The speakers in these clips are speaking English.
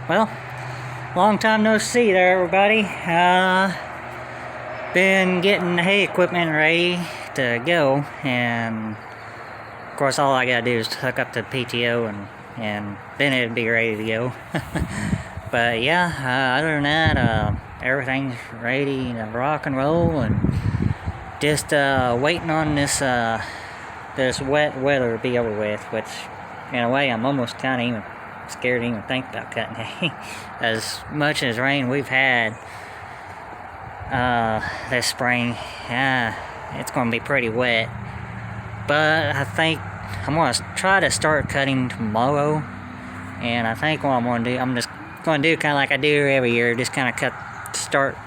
Well, long time no see there, everybody. Been getting the hay equipment ready to go, and of course, all I gotta do is hook up the PTO, and then it'd be ready to go. But yeah, other than that, everything's ready to rock and roll, and just waiting on this wet weather to be over with. Which, in a way, I'm almost kind of even scared to even think about cutting hay. As much as rain we've had this spring, yeah, it's going to be pretty wet. But I think I'm going to try to start cutting tomorrow. And I think what I'm going to do, I'm just going to do kind of like I do every year, just kind of start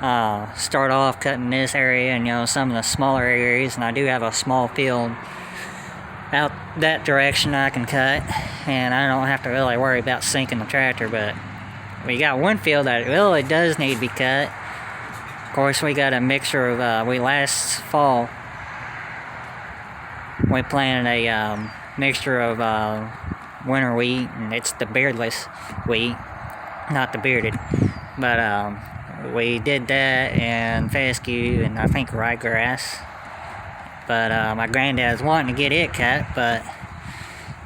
off cutting this area and some of the smaller areas. And I do have a small field out that direction I can cut, and I don't have to really worry about sinking the tractor. But we got one field that really does need to be cut. Of course, we got a mixture of last fall we planted a mixture of winter wheat, and it's the beardless wheat, not the bearded. But we did that and fescue and I think ryegrass. But my granddad's wanting to get it cut, but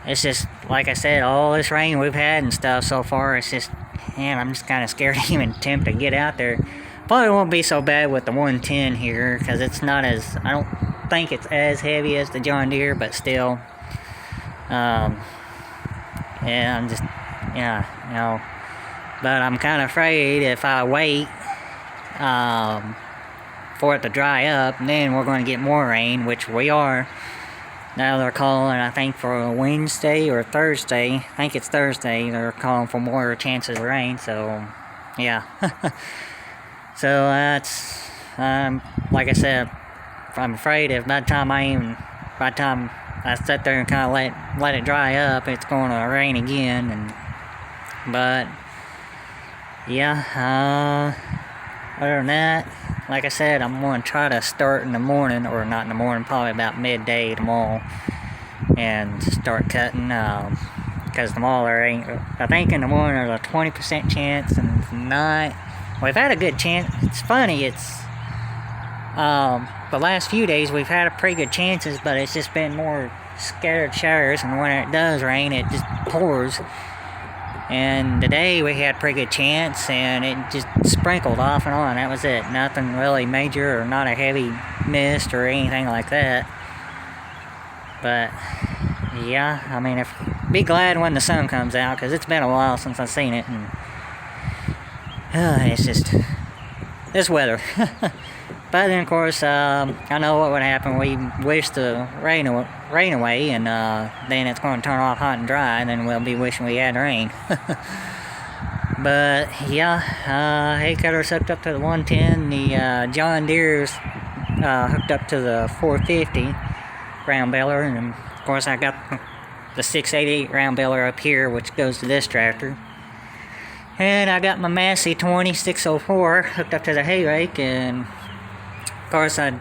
it's just, like I said, all this rain we've had and stuff so far, it's just, man, I'm just kind of scared to even attempt to get out there. Probably won't be so bad with the 110 here, because it's not as, I don't think it's as heavy as the John Deere, but still, yeah, I'm just, yeah, but I'm kind of afraid if I wait, for it to dry up, then we're going to get more rain, which we are. Now they're calling, I think, for Wednesday or Thursday. I think it's Thursday. They're calling for more chances of rain, so yeah. So that's, like I said, I'm afraid if by the time I sit there and kind of let it dry up, it's going to rain again. But yeah, other than that, like I said, I'm going to try to start in the morning, or not in the morning, probably about midday tomorrow, and start cutting, because tomorrow I think in the morning there's a 20% chance, and tonight, we've had a good chance. It's funny, it's, the last few days we've had a pretty good chances, but it's just been more scattered showers, and when it does rain, it just pours. And today we had a pretty good chance, and it just sprinkled off and on. That was it. Nothing really major, or not a heavy mist or anything like that. But yeah, I mean, be glad when the sun comes out, because it's been a while since I've seen it, and it's just this weather. But then, of course, I know what would happen. We wish the rain away, and then it's going to turn off hot and dry, and then we'll be wishing we had rain. But yeah, hay cutter's hooked up to the 110. The John Deere's hooked up to the 450 round baler, and of course I got the 688 round baler up here, which goes to this tractor. And I got my Massey 604 hooked up to the hay rake, and of course, I'd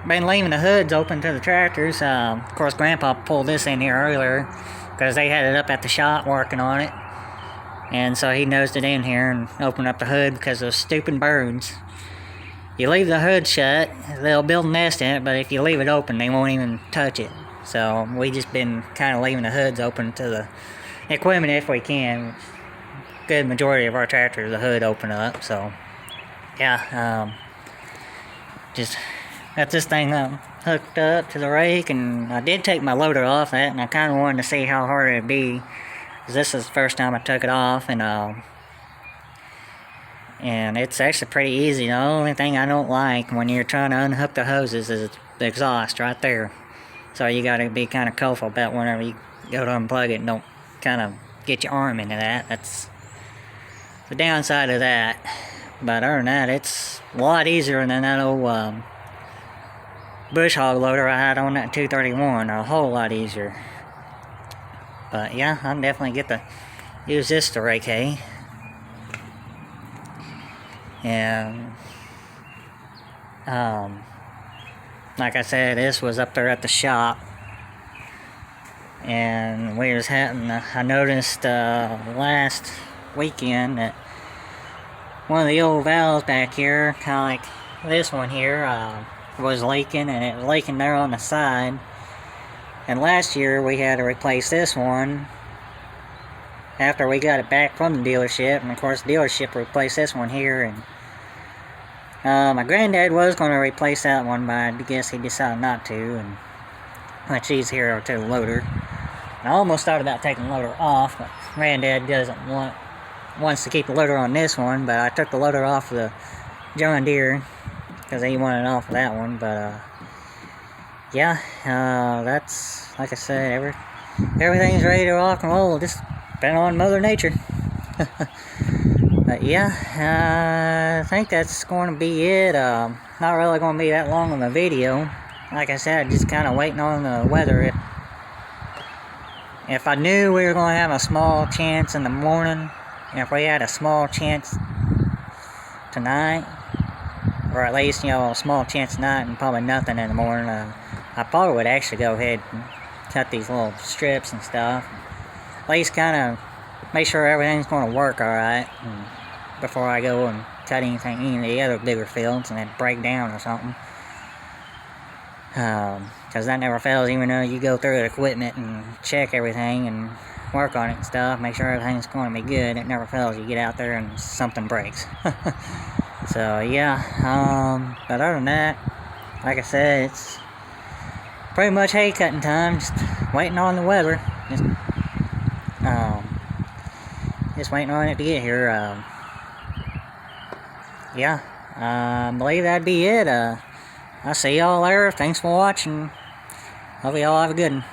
been leaving the hoods open to the tractors. Of course, Grandpa pulled this in here earlier because they had it up at the shop working on it. And so he nosed it in here and opened up the hood because of those stupid birds. You leave the hood shut, they'll build a nest in it, but if you leave it open, they won't even touch it. So we just been kind of leaving the hoods open to the equipment if we can. Good majority of our tractors, the hood open up, so yeah. Just got this thing hooked up to the rake, and I did take my loader off that, and I kind of wanted to see how hard it'd be, because this is the first time I took it off, and it's actually pretty easy. The only thing I don't like when you're trying to unhook the hoses is the exhaust right there, so you got to be kind of careful about whenever you go to unplug it and don't kind of get your arm into that. That's the downside of that. But other than that, it's a lot easier than that old bush hog loader I had on that 231. A whole lot easier. But yeah, I'll definitely get to use this to rake hay. And like I said, this was up there at the shop. And we was having, I noticed last weekend that one of the old valves back here, kind of like this one here, was leaking, and it was leaking there on the side. And last year we had to replace this one after we got it back from the dealership, and of course the dealership replaced this one here. And my granddad was going to replace that one, but I guess he decided not to, and which he's here to the loader. And I almost thought about taking the loader off, but granddad wants to keep the loader on this one, but I took the loader off the John Deere because he wanted it off of that one. But yeah, that's, like I said, everything's ready to rock and roll, just depending on Mother Nature. But yeah, I think that's going to be it. Not really going to be that long of a video. Like I said, just kind of waiting on the weather. If I knew we were going to have a small chance in the morning, if we had a small chance tonight, or at least, a small chance tonight and probably nothing in the morning, I probably would actually go ahead and cut these little strips and stuff. At least kind of make sure everything's going to work alright before I go and cut anything in the other bigger fields and then break down or something. Because that never fails, even though you go through the equipment and check everything and work on it and stuff, make sure everything's going to be good. It never fails. You get out there and something breaks. So yeah, but other than that, like I said, it's pretty much hay cutting time. Just waiting on the weather. Just waiting on it to get here. Yeah, I believe that'd be it. I'll see y'all later. Thanks for watching. Hope y'all have a good one.